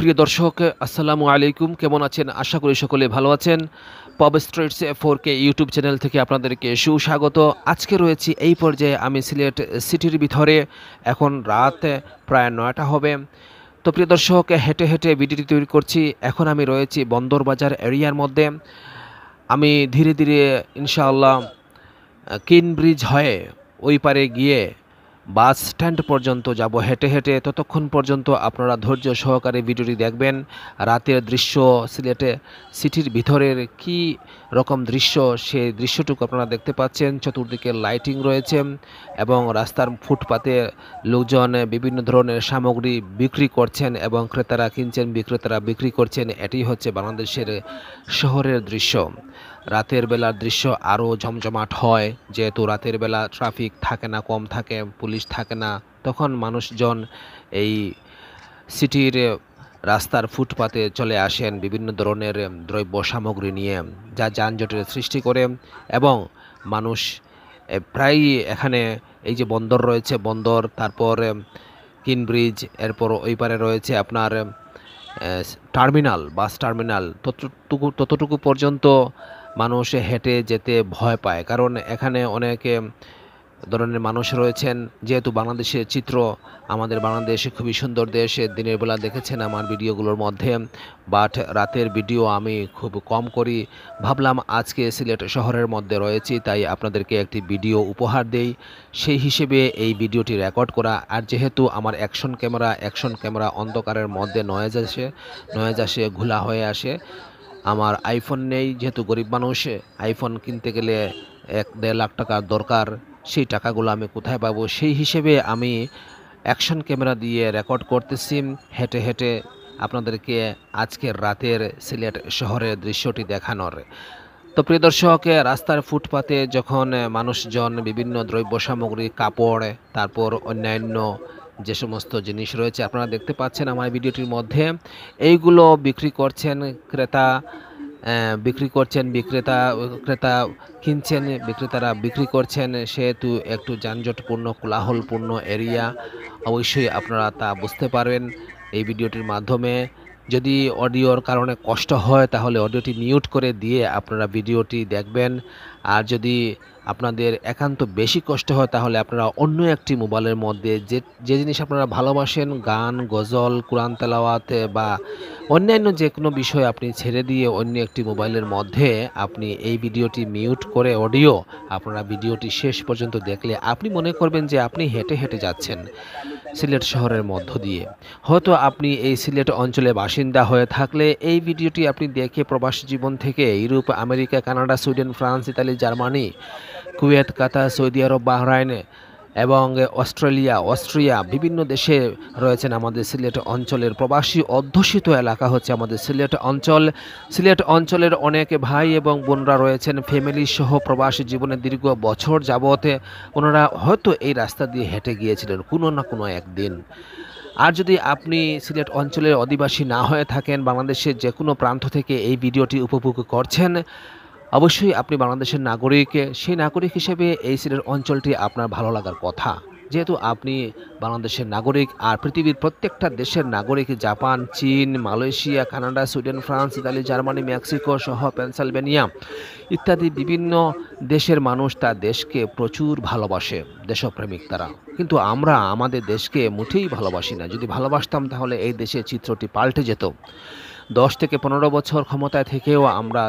প্রিয় দর্শক, আসসালামু আলাইকুম। কেমন আছেন? আশা করি সকলে ভালো আছেন। পব স্ট্রিটস 4K ইউটিউব চ্যানেল থেকে আপনাদেরকে সুস্বাগত। আজকে রয়েছি এই পর্যায়ে আমি সিলেট সিটির ভিতরে। এখন রাত প্রায় ৯টা হবে। তো প্রিয় দর্শক, হেঁটে হেঁটে ভিডিওটি তৈরি করছি। এখন আমি রয়েছি বন্দরবাজার এরিয়ার মধ্যে। আমি ধীরে ধীরে ইনশাআল্লাহ কিন ব্রিজ হয়ে ওই পারে গিয়ে বাস স্ট্যান্ড পর্যন্ত যাব হেঁটে হেঁটে। ততক্ষণ পর্যন্ত আপনারা ধৈর্য সহকারে ভিডিওটি দেখবেন। রাতের দৃশ্য, সিলেটে সিটির ভিতরের কি রকম দৃশ্য, সেই দৃশ্যটুকু আপনারা দেখতে পাচ্ছেন। চতুর্দিকে লাইটিং রয়েছে এবং রাস্তার ফুটপাতে লোকজন বিভিন্ন ধরনের সামগ্রী বিক্রি করছেন এবং ক্রেতারা কিনছেন, বিক্রেতারা বিক্রি করছেন। এটি হচ্ছে বাংলাদেশের শহরের দৃশ্য। রাতের বেলার দৃশ্য আরও জমজমাট হয়, যেহেতু রাতের বেলা ট্রাফিক থাকে না, কম থাকে, পুলিশ থাকে না। তখন মানুষজন এই সিটির রাস্তার ফুটপাতে চলে আসেন বিভিন্ন ধরনের দ্রব্য সামগ্রী নিয়ে, যা যানজটের সৃষ্টি করে। এবং মানুষ প্রায়ই এখানে এই যে বন্দর রয়েছে, বন্দর, তারপর কিন ব্রিজ, এরপর ওই পারে রয়েছে আপনার টার্মিনাল, বাস টার্মিনাল। ততটুকু পর্যন্ত মানুষ হেঁটে যেতে ভয় পায়, কারণ এখানে অনেক ধরনের মানুষ রয়েছেন। যেহেতু বাংলাদেশের চিত্র, আমাদের বাংলাদেশ খুবই সুন্দর দেশ। দিনের বেলা দেখেছেন আমার ভিডিওগুলোর মধ্যে, বাট রাতের ভিডিও আমি খুব কম করি। ভাবলাম আজকে সিলেট শহরের মধ্যে রয়েছি, তাই আপনাদেরকে একটি ভিডিও উপহার দেই, সেই হিসেবে এই ভিডিওটি রেকর্ড করা। আর যেহেতু আমার অ্যাকশন ক্যামেরা অন্ধকারের মধ্যে নয়েজ আসে, ঘোলা হয়ে আসে। আমার আইফোন নেই, যেহেতু গরিব মানুষ, আইফোন কিনতে গেলে 1-1.5 লাখ টাকার দরকার। সেই টাকাগুলো আমি কোথায় পাবো? সেই হিসেবে আমি অ্যাকশন ক্যামেরা দিয়ে রেকর্ড করতেছি হেঁটে হেঁটে আপনাদেরকে আজকের রাতের সিলেট শহরের দৃশ্যটি দেখানোর। তো প্রিয় দর্শক, রাস্তার ফুটপাতে যখন মানুষজন বিভিন্ন দ্রব্য সামগ্রী, কাপড়, তারপর অন্যান্য যে সমস্ত জিনিস রয়েছে আপনারা দেখতে পাচ্ছেন আমার ভিডিওটির মধ্যে, এইগুলো বিক্রি করছেন ক্রেতা, ক্রেতা কিনছেন, বিক্রেতারা বিক্রি করছেন। সেহেতু একটু যানজটপূর্ণ, কোলাহলপূর্ণ এরিয়া। অবশ্যই আপনারা তা বুঝতে পারবেন এই ভিডিওটির মাধ্যমে। যদি অডিওর কারণে কষ্ট হয় তাহলে অডিওটি মিউট করে দিয়ে আপনারা ভিডিওটি দেখবেন। আর যদি আপনাদের একান্ত বেশি কষ্ট হয় তাহলে আপনারা অন্য একটি মোবাইলের মধ্যে যে জিনিস আপনারা ভালোবাসেন, গান, গজল, কোরআন তেলাওয়াত বা অন্যান্য যে কোনো বিষয় আপনি ছেড়ে দিয়ে অন্য একটি মোবাইলের মধ্যে আপনি এই ভিডিওটি মিউট করে অডিও আপনারা ভিডিওটি শেষ পর্যন্ত দেখলে আপনি মনে করবেন যে আপনি হেঁটে হেঁটে যাচ্ছেন সিলেট শহরের মধ্য দিয়ে। হয়তো আপনি এই সিলেট অঞ্চলে বাসিন্দা হয়ে থাকলে এই ভিডিওটি আপনি দেখে প্রবাসী জীবন থেকে Europe, America, Canada, Sweden, France, Italy, Germany, Kuwait, Qatar, Saudi Arab, Bahrain এবং অস্ট্রিয়া বিভিন্ন দেশে রয়েছেন আমাদের সিলেট অঞ্চলের প্রবাসী অধ্যুষিত এলাকা হচ্ছে আমাদের সিলেট অঞ্চল। সিলেট অঞ্চলের অনেক ভাই এবং বোনরা রয়েছেন ফ্যামিলি সহ প্রবাসী জীবনে দীর্ঘ বছর যাবতে ওনারা হয়তো এই রাস্তা দিয়ে হেঁটে গিয়েছিলেন কোনো না কোনো একদিন। আর যদি আপনি সিলেট অঞ্চলের অধিবাসী না হয়ে থাকেন, বাংলাদেশের যে কোনো প্রান্ত থেকে এই ভিডিওটি উপভোগ করছেন, অবশ্যই আপনি বাংলাদেশের নাগরিক। সেই নাগরিক হিসেবে এই সিলেট অঞ্চলটি আপনার ভালো লাগার কথা, যেহেতু আপনি বাংলাদেশের নাগরিক। আর পৃথিবীর প্রত্যেকটা দেশের নাগরিক, জাপান, চীন, Malaysia, Canada, Sweden, France, Italy, Germany, Mexico সহ পেনসিলভেনিয়া ইত্যাদি বিভিন্ন দেশের মানুষ তার দেশকে প্রচুর ভালোবাসে, দেশপ্রেমিক তারা। কিন্তু আমরা আমাদের দেশকে মোটেই ভালোবাসি না। যদি ভালোবাসতাম তাহলে এই দেশের চিত্রটি পাল্টে যেত। 10 থেকে 15 বছর ক্ষমতায় থেকেও আমরা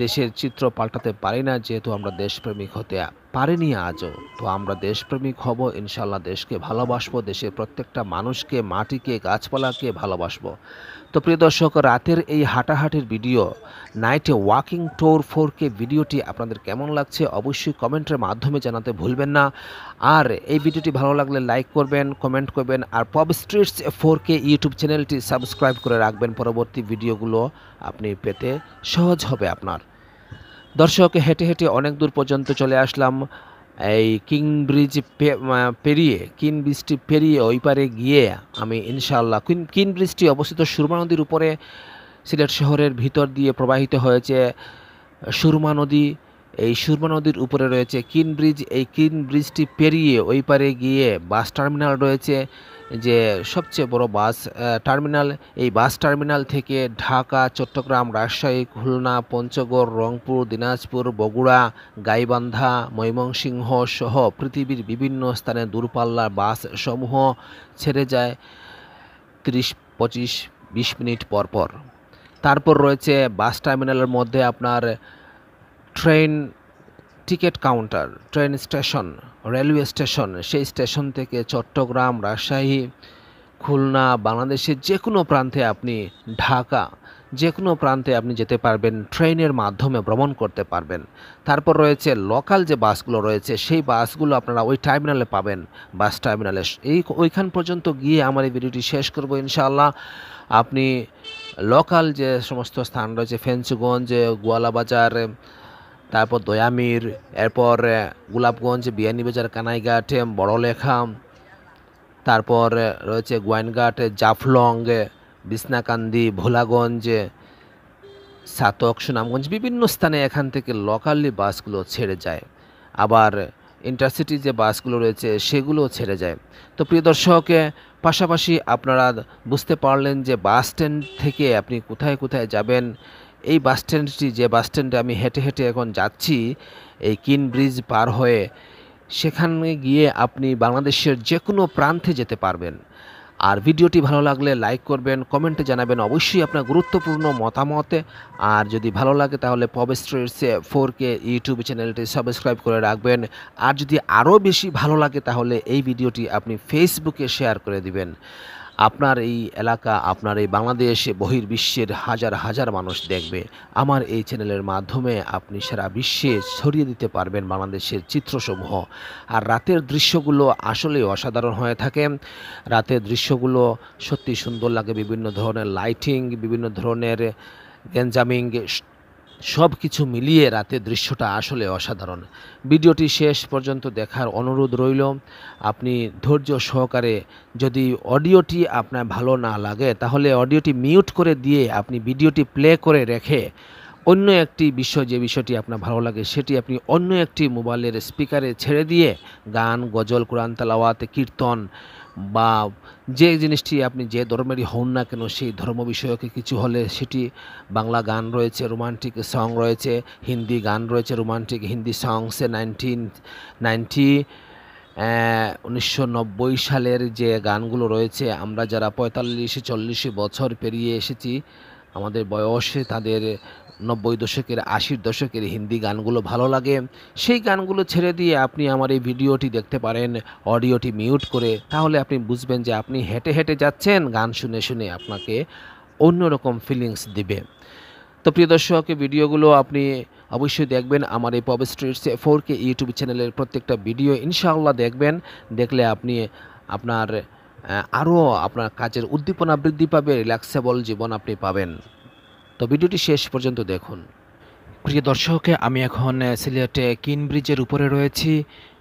দেশের চিত্র পাল্টাতে পারি না, যেহেতু আমরা দেশপ্রেমিক হতে পারিনি আজও। তো আমরা দেশপ্রেমিক হব ইনশাল্লাহ, দেশকে ভালোবাসবো, দেশের প্রত্যেকটা মানুষকে, মাটিকে, গাছপালাকে ভালোবাসবো। তো প্রিয় দর্শক, রাতের এই হাঁটাহাঁটির ভিডিও, নাইটে ওয়াকিং ট্যুর 4K ভিডিওটি আপনাদের কেমন লাগছে অবশ্যই কমেন্টের মাধ্যমে জানাতে ভুলবেন না। আর এই ভিডিওটি ভালো লাগলে লাইক করবেন, কমেন্ট করবেন, আর পব স্ট্রিটস 4K ইউটিউব চ্যানেলটি সাবস্ক্রাইব করে রাখবেন। পরবর্তী ভিডিওগুলো আপনি পেতে সহজ হবে আপনার। দর্শক, হেঁটে হেঁটে অনেক দূর পর্যন্ত চলে আসলাম। এই কিন ব্রিজটি পেরিয়ে ওই পারে গিয়ে আমি ইনশাআল্লাহ, কিন ব্রিজটি অবস্থিত সুরমা নদীর উপরে। সিলেট শহরের ভিতর দিয়ে প্রবাহিত হয়েছে সুরমা নদী। এই সুরমা নদীর উপরে রয়েছে কিন ব্রিজ। এই কিন ব্রিজটি পেরিয়ে ওই পারে গিয়ে বাস টার্মিনাল রয়েছে, যে সবচেয়ে বড় বাস টার্মিনাল। এই বাস টার্মিনাল থেকে ঢাকা, চট্টগ্রাম, রাজশাহী, খুলনা, পঞ্চগড়, রংপুর, দিনাজপুর, বগুড়া, গাইবান্ধা, ময়মনসিংহ সহ পৃথিবীর বিভিন্ন স্থানে দূরপাল্লার বাস সমূহ ছেড়ে যায় 30, 25, 20 মিনিট পর পর। তারপর রয়েছে বাস টার্মিনালের মধ্যে আপনার train ticket counter, train station, railway station. সেই স্টেশন থেকে চট্টগ্রাম, রাজশাহী, খুলনা, বাংলাদেশের যে কোনো প্রান্তে আপনি, ঢাকা, যে কোনো প্রান্তে আপনি যেতে পারবেন, ট্রেনের মাধ্যমে ভ্রমণ করতে পারবেন। তারপর রয়েছে লোকাল যে বাসগুলো রয়েছে, সেই বাসগুলো আপনারা ওই টার্মিনালে পাবেন, বাস টার্মিনালে। ওইখান পর্যন্ত গিয়ে আমার এই ভিডিওটি শেষ করব ইনশাআল্লাহ। আপনি লোকাল যে সমস্ত স্থান রয়েছে, ফেঞ্চুগঞ্জ, গোয়ালাবাজার, তারপর দয়ামির, এরপর গোলাপগঞ্জ, বিয়ানীবাজার, কানাইঘাট, বড়লেখা, তারপর রয়েছে গোয়াইনঘাট, জাফলং, বিছনাকান্দি, ভোলাগঞ্জ, সাতক, সুনামগঞ্জ, বিভিন্ন স্থানে এখান থেকে লোকালি বাসগুলো ছেড়ে যায়। আবার ইন্টারসিটি যে বাসগুলো রয়েছে সেগুলো ছেড়ে যায়। তো প্রিয় দর্শক, পাশাপাশি আপনারা বুঝতে পারলেন যে বাস স্ট্যান্ড থেকে আপনি কোথায় কোথায় যাবেন। এই বাস স্ট্যান্ডটি, যে বাস স্ট্যান্ডে আমি হেঁটে হেঁটে এখন যাচ্ছি এই কিন ব্রিজ পার হয়ে, সেখানে গিয়ে আপনি বাংলাদেশের যে কোনো প্রান্তে যেতে পারবেন। আর ভিডিওটি ভালো লাগলে লাইক করবেন, কমেন্টে জানাবেন অবশ্যই আপনার গুরুত্বপূর্ণ মতামত। আর যদি ভালো লাগে তাহলে পব স্ট্রিটস 4K ইউটিউব চ্যানেলটি সাবস্ক্রাইব করে রাখবেন। আর যদি আরও বেশি ভালো লাগে তাহলে এই ভিডিওটি আপনি ফেসবুকে শেয়ার করে দিবেন। আপনার এই এলাকা, আপনার এই বাংলাদেশ, বহির্বিশ্বের হাজার হাজার মানুষ দেখবে। আমার এই চ্যানেলের মাধ্যমে আপনি সারা বিশ্বে ছড়িয়ে দিতে পারবেন বাংলাদেশের চিত্রসমূহ। আর রাতের দৃশ্যগুলো আসলে অসাধারণ হয়ে থাকে। রাতের দৃশ্যগুলো সত্যি সুন্দর লাগে, বিভিন্ন ধরনের লাইটিং, বিভিন্ন ধরনের গ্যাঞ্জামিং, সব কিছু মিলিয়ে রাতের দৃশ্যটা আসলে অসাধারণ। ভিডিওটি শেষ পর্যন্ত দেখার অনুরোধ রইল। আপনি ধৈর্য সহকারে, যদি অডিওটি আপনার ভালো না লাগে তাহলে অডিওটি মিউট করে দিয়ে আপনি ভিডিওটি প্লে করে রেখে অন্য একটি বিষয়, যে বিষয়টি আপনার ভালো লাগে সেটি আপনি অন্য একটি মোবাইলের স্পিকারে ছেড়ে দিয়ে গান, গজল, কোরআন তেলাওয়াত, কীর্তন বা যে জিনিসটি আপনি যে ধর্মেরই হন না কেন, সেই ধর্ম বিষয়ক কিছু হলে সেটি, বাংলা গান রয়েছে, রোমান্টিক সং রয়েছে, হিন্দি গান রয়েছে, রোমান্টিক হিন্দি সংসে 1990 সালের যে গানগুলো রয়েছে, আমরা যারা 45-40 বছর পেরিয়ে এসেছি, আমাদের বয়সে তাদের 90 দশকের, 80 দশকের হিন্দি গানগুলো ভালো লাগে। সেই গানগুলো ছেড়ে দিয়ে আপনি আমার এই ভিডিওটি দেখতে পারেন অডিওটি মিউট করে। তাহলে আপনি বুঝবেন যে আপনি হেঁটে হেঁটে যাচ্ছেন, গান শুনে শুনে আপনাকে অন্যরকম ফিলিংস দিবে। তো প্রিয় দর্শক, ভিডিওগুলো আপনি অবশ্যই দেখবেন। আমার এই পব স্ট্রিটস 4K ইউটিউব চ্যানেলের প্রত্যেকটা ভিডিও ইনশাআল্লাহ দেখবেন। দেখলে আপনি আপনার আরও আপনার কাজের উদ্দীপনা বৃদ্ধি পাবে, রিল্যাক্সেবল জীবন আপনি পাবেন। তো ভিডিওটি শেষ পর্যন্ত দেখুন। প্রিয় দর্শক, আমি এখন সিলেটে কিন ব্রিজের উপরে রয়েছি।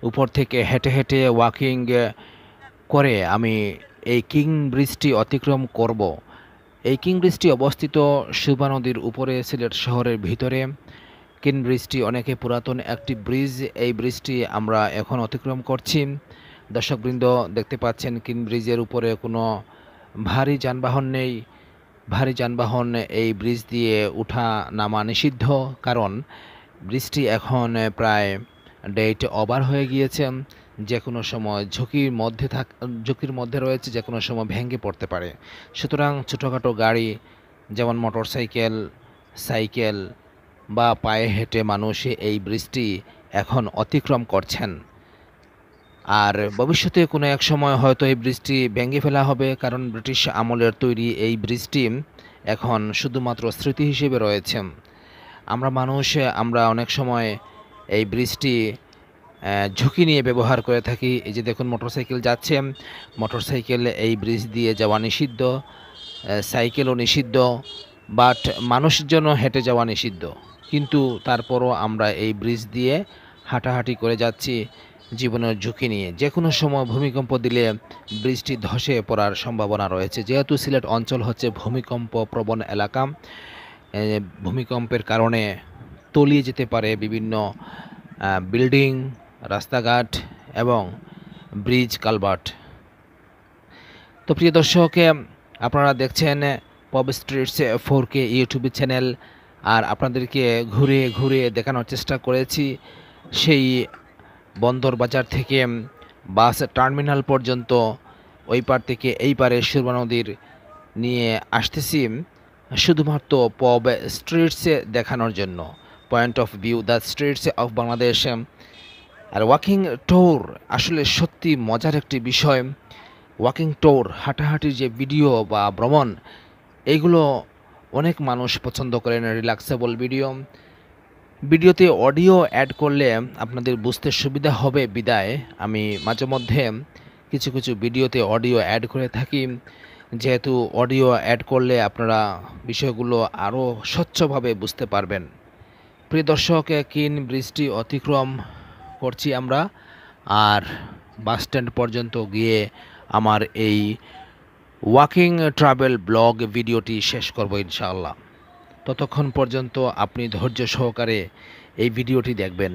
উপর থেকে হেঁটে হেঁটে ওয়াকিং করে আমি এই কিং ব্রিজটি অতিক্রম করব। এই কিং ব্রিজটি অবস্থিত সুরমা নদীর উপরে, সিলেট শহরের ভিতরে। কিন ব্রিজটি অনেকে পুরাতন একটি ব্রিজ। এই ব্রিজটি আমরা এখন অতিক্রম করছি। দর্শকবৃন্দ, দেখতে পাচ্ছেন কিন ব্রিজের উপরে কোনো ভারী যানবাহন নেই। ভারী যানবাহন এই ব্রিজ দিয়ে উঠা নামা নিষিদ্ধ, কারণ ব্রিজটি এখন প্রায় ডেট ওভার হয়ে গিয়েছে। যে কোনো সময় ঝুঁকির মধ্যে রয়েছে, যে কোনো সময় ভেঙে পড়তে পারে। সুতরাং ছোটোখাটো গাড়ি যেমন মোটরসাইকেল, সাইকেল বা পায়ে হেঁটে মানুষ এই ব্রিজটি এখন অতিক্রম করছেন। আর ভবিষ্যতে কোনো এক সময় হয়তো এই ব্রিজটি ভেঙে ফেলা হবে, কারণ ব্রিটিশ আমলের তৈরি এই ব্রিজটি এখন শুধুমাত্র স্মৃতি হিসেবে রয়েছে। আমরা অনেক সময় এই ব্রিজটি ঝুঁকি নিয়ে ব্যবহার করে থাকি। এই যে দেখুন, মোটরসাইকেল যাচ্ছে, মোটরসাইকেল এই ব্রিজ দিয়ে যাওয়া নিষিদ্ধ, সাইকেলও নিষিদ্ধ, বাট মানুষের জন্য হেঁটে যাওয়া নিষিদ্ধ। কিন্তু তারপরও আমরা এই ব্রিজ দিয়ে হাঁটাহাঁটি করে যাচ্ছি জীবনের ঝুঁকি নিয়ে। যে কোনো সময় ভূমিকম্প দিলে ব্রিজটি ধসে পড়ার সম্ভাবনা রয়েছে। যেহেতু সিলেট অঞ্চল হচ্ছে ভূমিকম্প প্রবণ এলাকা, ভূমিকম্পের কারণে তলিয়ে যেতে পারে বিভিন্ন বিল্ডিং, রাস্তাঘাট এবং ব্রিজ কালভার্ট। তো প্রিয় দর্শক, আপনারা দেখছেন পব স্ট্রিটস 4K ইউটিউব চ্যানেল, আর আপনাদেরকে ঘুরে ঘুরে দেখানোর চেষ্টা করেছি সেই বন্দর বাজার থেকে বাস টার্মিনাল পর্যন্ত, ওই পার থেকে এই পারে সুরমা নদীর নিয়ে আসতেছি শুধুমাত্র পব স্ট্রিটসে দেখানোর জন্য। Point of view the streets of Bangladesh. Are walking tour আসলে সত্যি মজার একটি বিষয়। ওয়াকিং ট্যুর, হাঁটাহাঁটির যে ভিডিও বা ভ্রমণ, এইগুলো অনেক মানুষ পছন্দ করেন। রিল্যাক্সেবল ভিডিওতে অডিও অ্যাড করলে আপনাদের বুঝতে সুবিধা হবে বিদায় আমি মাঝে মধ্যে কিছু কিছু ভিডিওতে অডিও অ্যাড করে থাকি, যেহেতু অডিও অ্যাড করলে আপনারা বিষয়গুলো আরও স্বচ্ছভাবে বুঝতে পারবেন। প্রিয় দর্শক, কিন ব্রিজটি অতিক্রম করছি আমরা, আর বাস স্ট্যান্ড পর্যন্ত গিয়ে আমার এই ওয়াকিং ট্রাভেল ব্লগ ভিডিওটি শেষ করব ইনশাআল্লাহ। ততক্ষণ পর্যন্ত আপনি ধৈর্য সহকারে এই ভিডিওটি দেখবেন।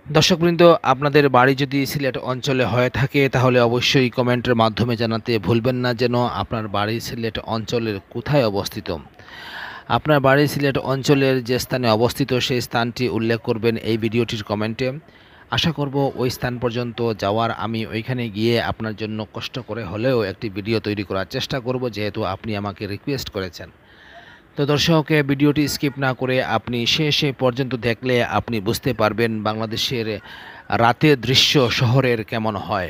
দর্শকবৃন্দ, আপনাদের বাড়ি যদি সিলেট অঞ্চলে হয়ে থাকে তাহলে অবশ্যই কমেন্টের মাধ্যমে জানাতে ভুলবেন না যেন আপনার বাড়ি সিলেট অঞ্চলের কোথায় অবস্থিত। আপনার বাড়ি সিলেট অঞ্চলের যে স্থানে অবস্থিত সেই স্থানটি উল্লেখ করবেন এই ভিডিওটির কমেন্টে। আশা করব ওই স্থান পর্যন্ত যাওয়ার আমি ওইখানে গিয়ে আপনার জন্য কষ্ট করে হলেও একটি ভিডিও তৈরি করার চেষ্টা করব, যেহেতু আপনি আমাকে রিকোয়েস্ট করেছেন। তো দর্শক, ভিডিওটি স্কিপ না করে আপনি শেষে পর্যন্ত দেখলে আপনি বুঝতে পারবেন বাংলাদেশের রাতের দৃশ্য শহরের কেমন হয়।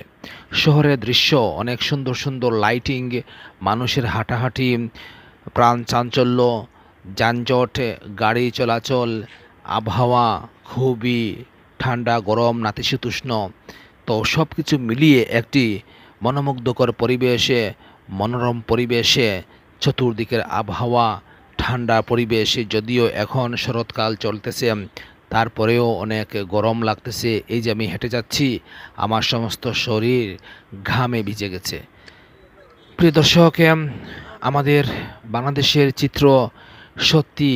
শহরের দৃশ্য অনেক সুন্দর সুন্দর লাইটিং, মানুষের হাঁটাহাঁটি, প্রাণ চাঞ্চল্য, যানজট, গাড়ি চলাচল, আবহাওয়া খুবই ঠান্ডা গরম নাতিশীতোষ্ণ। তো সব কিছু মিলিয়ে একটি মনোমুগ্ধকর পরিবেশে, মনোরম পরিবেশে, চতুর্দিকের আবহাওয়া ঠান্ডা পরিবেশে, যদিও এখন শরৎকাল চলতেছে তারপরেও অনেক গরম লাগতেছে। এই যে আমি হেঁটে যাচ্ছি, আমার সমস্ত শরীর ঘামে ভিজে গেছে। প্রিয় দর্শক, আমাদের বাংলাদেশের চিত্র সত্যি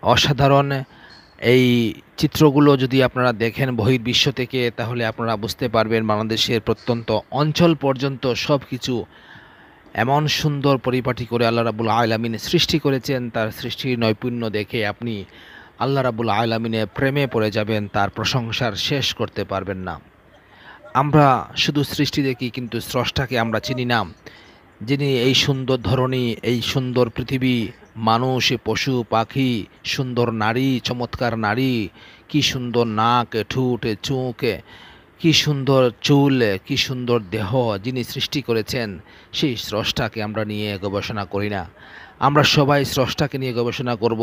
অসাধারণ। এই চিত্রগুলো যদি আপনারা দেখেন বহির্বিশ্ব থেকে তাহলে আপনারা বুঝতে পারবেন বাংলাদেশের প্রত্যন্ত অঞ্চল পর্যন্ত সব কিছু এমন সুন্দর পরিপাটি করে আল্লাহ রাব্বুল আলামিন সৃষ্টি করেছেন। তার সৃষ্টির নৈপুণ্য দেখে আপনি আল্লাহ রাব্বুল আলামিনের প্রেমে পড়ে যাবেন, তার প্রশংসার শেষ করতে পারবেন না। আমরা শুধু সৃষ্টি দেখি কিন্তু স্রষ্টাকে আমরা চিনি না, যিনি এই সুন্দর ধরনী, এই সুন্দর পৃথিবী, মানুষ, পশু পাখি, সুন্দর নারী, চমৎকার নারী, কি সুন্দর নাক, ঠোঁট, চোখ, কি সুন্দর চুল, কি সুন্দর দেহ, যিনি সৃষ্টি করেছেন সেই স্রষ্টাকে আমরা নিয়ে গবেষণা করি না। আমরা সবাই স্রষ্টাকে নিয়ে গবেষণা করব।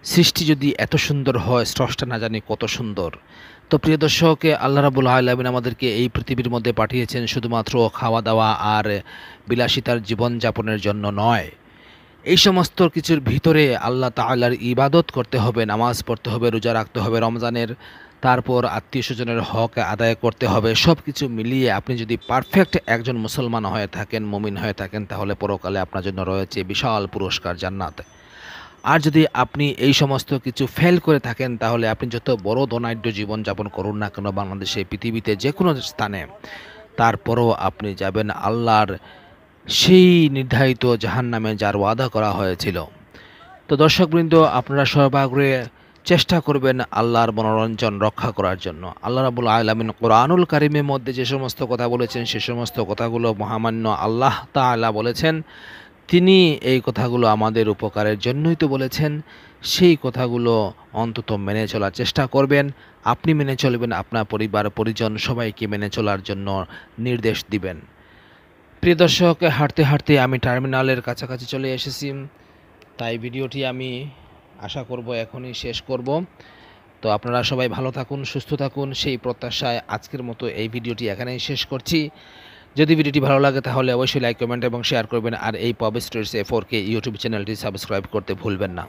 সৃষ্টি যদি এত সুন্দর হয়, স্রষ্টা না জানি কত সুন্দর। তো প্রিয় দর্শক, আল্লাহ রাব্বুল আলামিন আমাদেরকে এই পৃথিবীর মধ্যে পাঠিয়েছেন শুধুমাত্র খাওয়া দাওয়া আর বিলাসিতার জীবনযাপনের জন্য নয়। এই সমস্ত কিছুর ভিতরে আল্লাহ তাআলার ইবাদত করতে হবে, নামাজ পড়তে হবে, রোজা রাখতে হবে রমজানের, তারপর আত্মীয় স্বজনের হক আদায় করতে হবে। সব কিছু মিলিয়ে আপনি যদি পারফেক্ট একজন মুসলমান হয়ে থাকেন, মুমিন হয়ে থাকেন, তাহলে পরকালে আপনার জন্য রয়েছে বিশাল পুরস্কার জান্নাত। আর যদি আপনি এই সমস্ত কিছু ফেল করে থাকেন তাহলে আপনি যত বড় ধনাঢ্য জীবনযাপন করুন না কেন বাংলাদেশে, পৃথিবীতে যে কোনো স্থানে, তারপরও আপনি যাবেন আল্লাহর সেই নির্ধারিত জাহান্নামে যার ওয়াদা করা হয়েছিল। তো দর্শকবৃন্দ, আপনারা সর্বাগ্রে চেষ্টা করবেন আল্লাহর মনোরঞ্জন রক্ষা করার জন্য। আল্লাহ রাব্বুল আলামিন কোরআনুল কারিমের মধ্যে যে সমস্ত কথা বলেছেন সে সমস্ত কথাগুলো মহামান্য আল্লাহ তাআলা বলেছেন। তিনি এই কথাগুলো আমাদের উপকারের জন্যই তো বলেছেন। সেই কথাগুলো অন্তত মেনে চলার চেষ্টা করবেন। আপনি মেনে চলবেন, আপনার পরিবার পরিজন সবাইকে মেনে চলার জন্য নির্দেশ দিবেন। প্রিয় দর্শক, হাঁটতে হাঁটতে আমি টার্মিনালের কাছাকাছি চলে এসেছি, তাই ভিডিওটি আমি আশা করব এখনই শেষ করব। তো আপনারা সবাই ভালো থাকুন, সুস্থ থাকুন, সেই প্রত্যাশায় আজকের মতো এই ভিডিওটি এখানেই শেষ করছি। যদি ভিডিওটি ভালো লাগে তাহলে অবশ্যই লাইক, কমেন্ট এবং শেয়ার করবেন, আর এই পব স্ট্রিটস 4K ইউটিউব চ্যানেলটি সাবস্ক্রাইব করতে ভুলবেন না।